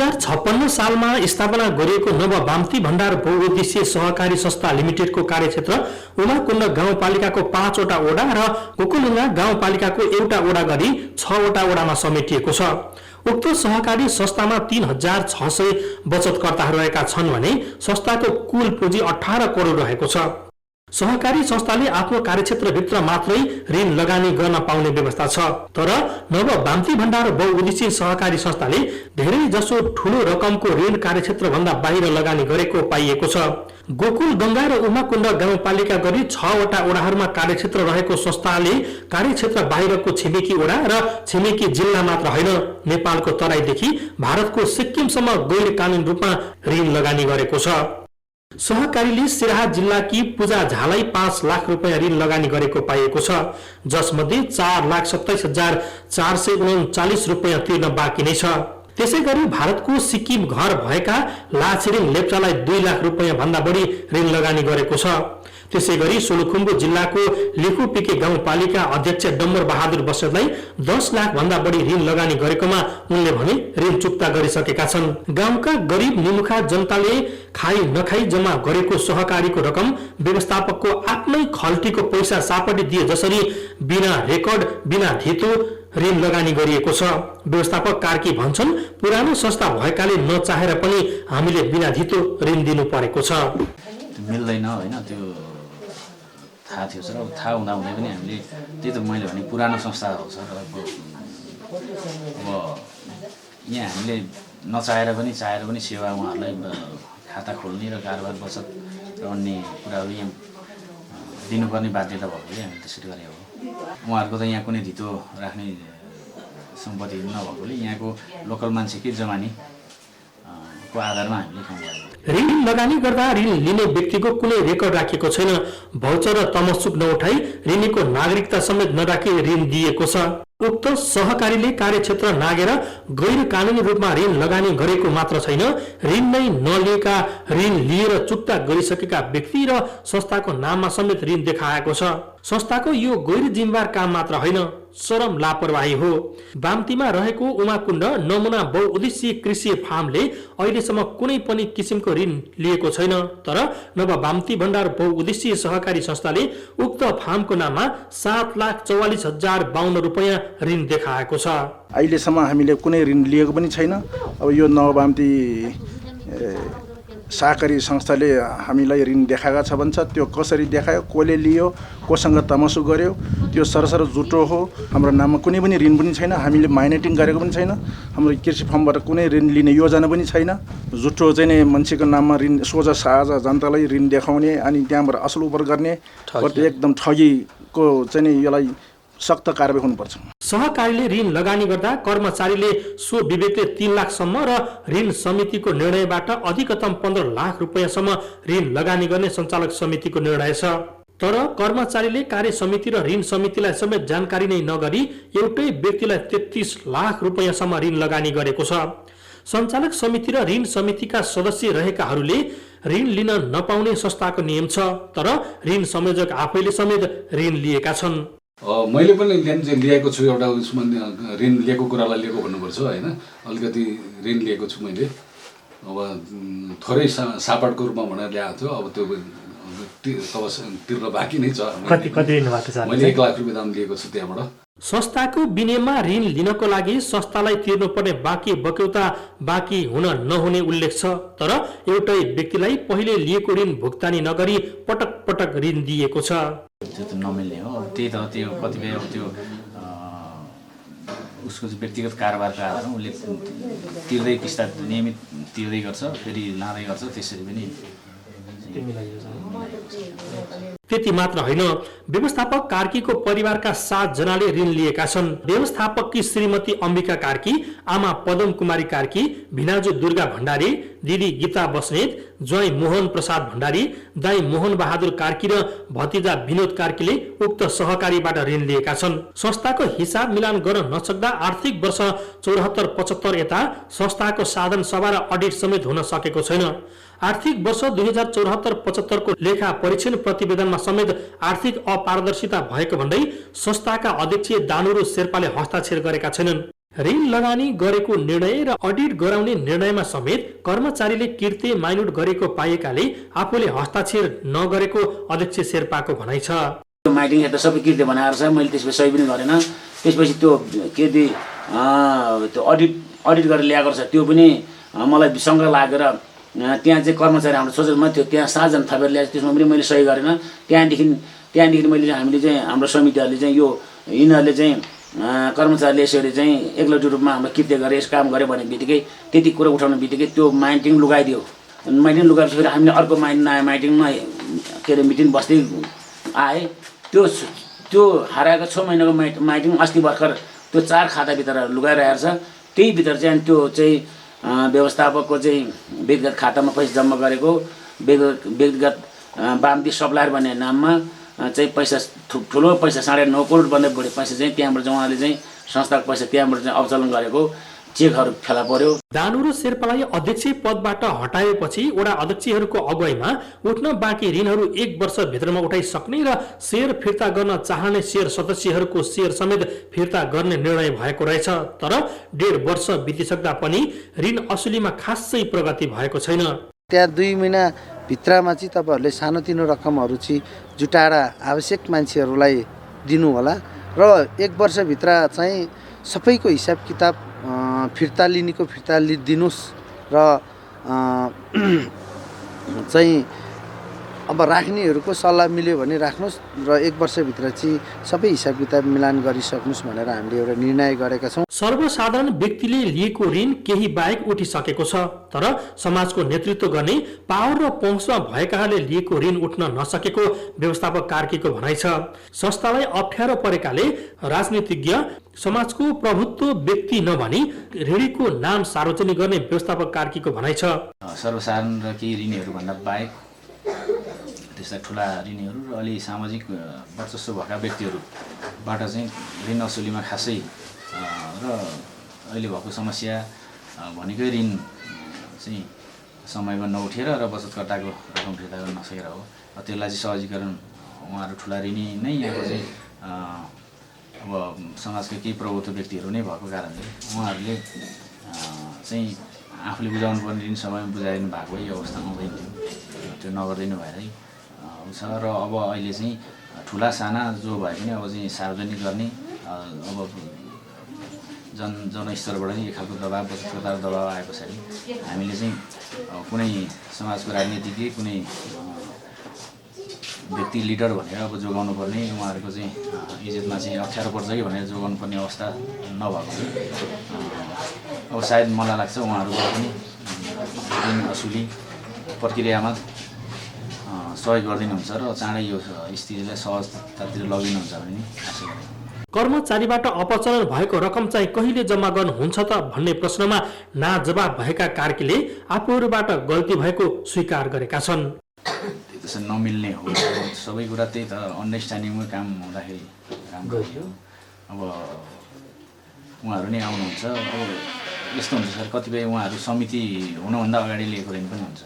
2056 सालमा स्थापना गरिएको नव बाम्ती भण्डार बहुउद्देश्यीय सहकारी संस्था लिमिटेडको कार्यक्षेत्र उमाकुण्ड गाउँपालिकाको 5 वटा वडा र गोकुलुङ्गा गाउँपालिकाको एउटा वडा गरी 6 वटा वडामा समेटिएको छ। उक्त सहकारी संस्थामा 3600 बचतकर्ताहरू रहेका छन् भने संस्थाको कुल पुँजी 18 करोड रहेको छ। सहकारी संस्थाले आफ्नो कार्यक्षेत्रभित्र मात्रै ऋण लगानी गर्न पाउने व्यवस्था छ। तर नव बाम्ती भण्डार बहुउद्देश्यीय सहकारी संस्थाले धेरै जसो ठूलो रकमको ऋण कार्यक्षेत्र भन्दा बाहिर लगानी गरेको पाइएको छ। गोकुल गंगा र उमाकुण्ड गाउँपालिका गरी 6 वटा वडाहरूमा कार्यक्षेत्र रहेको संस्थाले कार्यक्षेत्र बाहिरको छिमेकी वडा र छिमेकी जिल्ला मात्र होइन, नेपालको तराईदेखि भारतको सिक्किमसम्म गैर कानूनी रूपमा ऋण लगानी गरेको छ। सहकारीले सिराहा जिल्लाकी पूजा झालाई 5 लाख रुपैयाँ ऋण लगानी गरेको पाइएको छ, जसमध्ये 4,27,439 रुपैयाँ तिर्न बाँकी नै छ। त्यसैगरी भारतको सिक्किम घर भएका लाछिरिङ लेप्चालाई 2 लाख रुपैयाँ भन्दा बढी ऋण लगानी गरेको छ। त्यसैगरी सोलुखुम्बु जिल्लाको लेखुपिके गाउँपालिका अध्यक्ष डम्बर बहादुर बस्नेतलाई 10 लाख भन्दा बढी ऋण लगानी गरेकोमा उनले भने ऋण चुक्ता गरिसकेका छन्। गाउँका गरीब निमुखा जनताले खाई नखाई जम्मा गरेको सहकारीको रकम व्यवस्थापकको आफ्नै खल्टीको पैसा सापटी दिए जसरी बिना रेकर्ड बिना धितो ऋण लगानी गरिएको छ। व्यवस्थापक कार्की भन्छन्, पुरानो संस्था भएकाले नचाहेर पनि हामीले बिना धितो ऋण दिनु परेको छ। मिल्दैन हैन, त्यो थाहा थियो सर। अब थाहा हुँदा हुँदै पनि हामीले त्यही त मैले भने पुरानो संस्था हो सर। अब यहाँ हामीले नचाहेर पनि चाहेर पनि सेवा उहाँहरूलाई खाता खोल्ने र कारोबार बचत र अन्य कुराहरू यहाँ दिनुपर्ने बाध्यता भएकोले हामीले त्यसरी गरे हो। उहाँहरूको त यहाँ कुनै धितो राख्ने सम्पत्ति नभएकोले यहाँको लोकल मान्छेकै जमानी को आधारमा हामीले काम गरेको। ऋण लगानी गर्दा ऋण लिने व्यक्तिको कुनै रेकर्ड राखिएको छैन। भौचर र तमसुक नउठाई ऋणीको नागरिकता समेत नराखी ऋण दिएको छ। उक्त सहकारीले कार्यक्षेत्र नागेर गैर कानूनी रूपमा ऋण लगानी गरेको मात्र छैन, ऋण नै नलिएका ऋण लिएर चुक्ता गरिसकेका व्यक्ति र संस्थाको नाममा समेत ऋण देखाएको छ। संस्थाको यो गैर जिम्मेवार काम मात्र होइन, चरम लापरवाही हो। बाम्तीमा रहेको उमाकुण्ड नमुना बहुउद्देश्यीय कृषि फार्मले अहिलेसम्म कुनै पनि किसिमको ऋण लिएको छैन। तर नव बाम्ती भण्डार बहुउद्देश्यीय सहकारी संस्थाले उक्त फार्मको नाममा 7,44,052 रुपैयाँ ऋण देखाएको छ। अहिलेसम्म हामीले कुनै ऋण लिएको पनि छैन। अब यो नव बाम्ती सहकारी संस्थाले हामीलाई ऋण देखाएका छ भन्छ, त्यो कसरी देखायो, कसले लियो, कोसँग तमसु गर्यो, त्यो सरसर जुटो हो। हाम्रो नाममा कुनै पनि ऋण पनि छैन, हामीले माइनेटिङ गरेको पनि छैन, हाम्रो कृषि फर्मबाट कुनै ऋण लिने योजना पनि छैन। जुटो चाहिँ नि मान्छेको नाममा ऋण सोझा साझा जनतालाई ऋण देखाउने अनि त्यहाँबाट असल उपर गर्ने एकदम ठगीको चाहिँ नि यसलाई सख्त कारबाही हुनुपर्छ। सहकारीले ऋण लगानी गर्दा कर्मचारीले सो विवेकले 3 लाखसम्म र ऋण समितिको निर्णयबाट अधिकतम 15 लाख रुपैयाँसम्म ऋण लगानी गर्ने सञ्चालक समितिको निर्णय छ। तर कर्मचारीले कार्य समिति र ऋण समितिलाई समेत जानकारी नै नगरी एउटै व्यक्तिलाई 33 लाख रुपैयाँसम्म ऋण लगानी गरेको छ। सञ्चालक समिति र ऋण समितिका सदस्य रहेकाहरूले ऋण लिन नपाउने संस्थाको नियम छ। तर ऋण संयोजक आफैले समेत ऋण लिएका छन्। मैले पनि लिएको छु, एउटा उसमा ऋण लिएको कुरालाई लिएको भन्नुपर्छ होइन। अलिकति ऋण लिएको छु मैले, अब थोरै सापटको रूपमा भनेर ल्याएको थियो। अब त्यो तिर्न बाँकी नै छ। मैले 1 लाख रुपियाँ दाम लिएको छु त्यहाँबाट। संस्थाको विनियममा ऋण लिनको लागि संस्थालाई तिर्नुपर्ने बाँकी बक्यौता बाँकी हुन नहुने उल्लेख छ। तर एउटै व्यक्तिलाई पहिले लिएको ऋण भुक्तानी नगरी पटक पटक ऋण दिएको छ। त्यो त नमिल्ने हो। त्यही त त्यो कतिपय त्यो उसको व्यक्तिगत कारोबारका आधारमा उसले तिर्दै किस्ता नियमित तिर्दै गर्छ, फेरि लाँदै गर्छ, त्यसरी पनि। त्यति मात्र होइन, व्यवस्थापक कार्कीको परिवारका 7 जनाले ऋण लिएका छन्। व्यवस्थापककी श्रीमती अम्बिका कार्की, आमा पदम कुमारी कार्की, भिनाजु दुर्गा भण्डारी, दिदी गीता बस्नेत, ज्वाइँ मोहन प्रसाद भण्डारी, दाई मोहन बहादुर कार्की र भतिजा विनोद कार्कीले उक्त सहकारीबाट ऋण लिएका छन्। संस्थाको हिसाब मिलान गर्न नसक्दा आर्थिक वर्ष 74-75 यता संस्थाको साधन सभा र अडिट समेत हुन सकेको छैन। आर्थिक वर्ष 2074-75 को लेखा परीक्षण प्रतिवेदनमा समेत आर्थिक अपारदर्शिता भएको भन्दै संस्थाका अध्यक्ष दानुरु शेर्पाले हस्ताक्षर गरेका छैनन्। ऋण लगानी गरेको निर्णय र अडिट गराउने निर्णयमा समेत कर्मचारीले किर्ते माइनुट गरेको पाइएकाले आफूले हस्ताक्षर नगरेको अध्यक्ष शेर्पाको भनाइ छ। माइटिङ हेर्दा सबै किर्ते बनाएर छ, मैले त्यसपछि सही पनि गरेन। त्यसपछि त्यो किर्ते त्यो अडिट गरेर ल्याएको छ, त्यो पनि मलाई सँग लागेर त्यहाँ चाहिँ कर्मचारी हाम्रो सोचेमा थियो, त्यहाँ 7 जना थपेर ल्याएको, त्यसमा पनि मैले सही गरेन। त्यहाँदेखि मैले हामीले चाहिँ हाम्रो समितिहरूले चाहिँ यो यिनीहरूले चाहिँ कर्मचारीले यसरी चाहिँ एकलौटी रूपमा हाम्रो किर्ते गरे, यस काम गरे भने बित्तिकै त्यति कुरा उठाउने बित्तिकै त्यो माइटिङ लुगाइदियो। माइटिङ लुगाएपछि फेरि हामीले अर्को नयाँ माइटिङमा के अरे मिटिङ बस्दै आए। त्यो हाराएको 6 महिनाको माइटिङ अस्ति भर्खर त्यो 4 खाताभित्र लुगाइरहेको छ। त्यही भित्र चाहिँ त्यो चाहिँ व्यवस्थापकको चाहिँ व्यक्तिगत खातामा पैसा जम्मा गरेको, व्यक्तिगत बामदी सप्लायर भन्ने नाममा चाहिँ पैसा ठुलो पैसा 9.5 करोड भन्दा बढी पैसा चाहिँ त्यहाँबाट चाहिँ उहाँले चाहिँ संस्थाको पैसा त्यहाँबाट चाहिँ अवचलन गरेको चेकहरू फेला पर्यो। दानुरो शेर्पालाई अध्यक्ष पदबाट हटाएपछि वडा अध्यक्षहरूको अगुवाईमा उठ्न बाँकी ऋणहरू 1 वर्षभित्रमा उठाइसक्ने र सेयर फिर्ता गर्न चाहने शेयर सदस्यहरूको शेयर समेत फिर्ता गर्ने निर्णय भएको रहेछ। तर 1.5 वर्ष बितिसक्दा पनि ऋण असुलीमा खासै प्रगति भएको छैन। त्यहाँ 2 महिना भित्रमा चाहिँ तपाईहरूले सानोतिनो रकमहरू चाहिँ जुटाएर आवश्यक मान्छेहरूलाई दिनु होला र 1 वर्षभित्र चाहिँ सबैको हिसाब किताब फिर्ता लिनेको फिर्ता दिनुहोस् र चाहिँ अब राख्नेहरूको सल्लाह मिल्यो भने राख्नुहोस् र 1 वर्षभित्र चाहिँ सबै हिसाब किताब मिलान गरिसक्नुहोस् भनेर हामीले एउटा निर्णय गरेका छौँ। सर्वसाधारण व्यक्तिले लिएको ऋण केही बाहेक उठिसकेको छ, तर समाजको नेतृत्व गर्ने पावर र पहुँचमा भएकाहरूले लिएको ऋण उठ्न नसकेको व्यवस्थापक कार्कीको भनाइ छ। संस्थालाई अप्ठ्यारो परेकाले राजनीतिज्ञ समाजको प्रभुत्व व्यक्ति नभनी ऋणीको नाम सार्वजनिक गर्ने व्यवस्थापक कार्कीको भनाइ छ। सर्वसाधारण र केही ऋणीहरू भन्दा बाहेक त्यस्ता ठुला ऋणीहरू र अलि सामाजिक वर्चस्व भएका व्यक्तिहरूबाट चाहिँ ऋण असुलीमा खासै र अहिले भएको समस्या भनेकै ऋण चाहिँ समयमा नउठेर र बचतकर्ताको रकम फिर्ता गर्न नसकेर हो। त्यसलाई चाहिँ सहजीकरण उहाँहरू ठुला ऋणी नै यहाँको चाहिँ अब समाजका केही प्रभुत्व व्यक्तिहरू नै भएको कारणले उहाँहरूले चाहिँ आफूले बुझाउनु पर्ने ऋण समयमा बुझाइदिनु भएको यही अवस्था आउँदैन थियो, त्यो नगरिदिनु भएरै छ। र अब अहिले चाहिँ ठुला साना जो भए पनि अब चाहिँ सार्वजनिक गर्ने अब जनस्तरबाट नै एक खालको दबाब बचतकर्ताको दबाब आए पछाडि हामीले चाहिँ कुनै समाजको राजनीतिज्ञ कुनै व्यक्ति लिडर भनेर अब जोगाउनु पर्ने उहाँहरूको चाहिँ इज्जतमा चाहिँ अप्ठ्यारो पर्छ कि भनेर जोगाउनु पर्ने अवस्था नभएको अब सायद मलाई लाग्छ उहाँहरूबाट पनि ऋण असुली प्रक्रियामा सहयोग गरिदिनुहुन्छ र चाँडै यो स्थितिलाई सहजतातिर लगिनुहुन्छ भन्ने आशा गरेँ। कर्मचारीबाट अपचलन भएको रकम चाहिँ कहिले जम्मा गर्नुहुन्छ त भन्ने प्रश्नमा नाजवाब भएका कार्कीले आफूहरूबाट गल्ती भएको स्वीकार गरेका छन्। त्यसरी नमिल्ने हो, सबै कुरा त्यही त अन्डरस्ट्यान्डिङमै काम हुँदाखेरि काम गरियो। अब उहाँहरू नै आउनुहुन्छ, अब यस्तो हुन्छ सर, कतिपय उहाँहरू समिति हुनुभन्दा अगाडि लिएको ऋण पनि हुन्छ।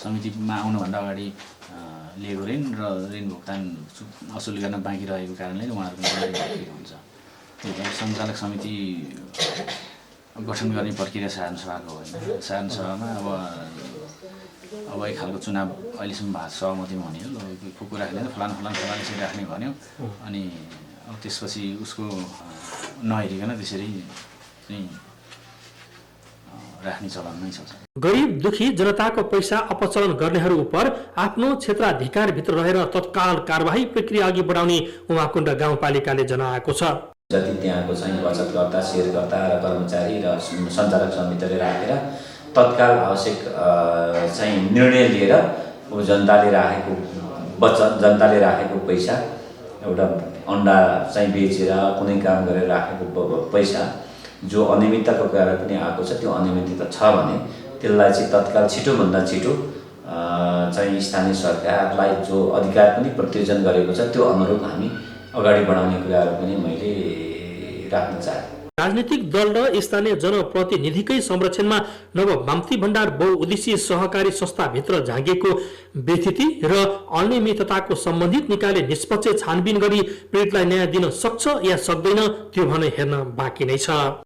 समितिमा आउनुभन्दा अगाडि लिएको ऋण र ऋण भुक्तान असुल गर्न बाँकी रहेको कारणले उहाँहरूको ऋण हुन्छ। त्यही भएर सञ्चालक समिति गठन गर्ने प्रक्रिया साधारण सभाको होइन। साधारण सभामा अब एक खालको चुनाव अहिलेसम्म भएको सहमतिमा हुने हो, को राख्ने फलान यसरी राख्ने भन्यो, अनि अब त्यसपछि उसको नहेरिकन त्यसरी चाहिँ राख्ने चलन नै छ। गरिब दुखी जनताको पैसा अपचलन गर्नेहरू उप आफ्नो क्षेत्राधिकारभित्र रहेर तत्काल कारबाही प्रक्रिया अघि बढाउने उमाकुण्ड गाउँपालिकाले जनाएको छ। जति त्यहाँको चाहिँ बचतकर्ता, शेयरकर्ता र कर्मचारी र सञ्चालक समितिले राखेर तत्काल आवश्यक चाहिँ निर्णय लिएर जनताले राखेको पैसा एउटा अन्डा चाहिँ बेचेर कुनै काम गरेर राखेको पैसा जो अनियमितताको कारण पनि आएको छ, त्यो अनियमितता छ भने त्यसलाई चाहिँ तत्काल छिटोभन्दा छिटो चाहिँ स्थानीय सरकारलाई जो अधिकार पनि प्रत्योजन गरेको छ त्यो अनुरूप हामी अगाडि बढाउने कुराहरू पनि मैले राख्न चाहेँ। राजनीतिक दल र स्थानीय जनप्रतिनिधिकै संरक्षणमा नव बाम्ती भण्डार बहुउद्देश्यीय सहकारी संस्थाभित्र झाँगिएको व्यथिति र अनियमितताको सम्बन्धित निकायले निष्पक्ष छानबिन गरी पीडितलाई न्याय दिन सक्छ या सक्दैन त्यो भने हेर्न बाँकी नै छ।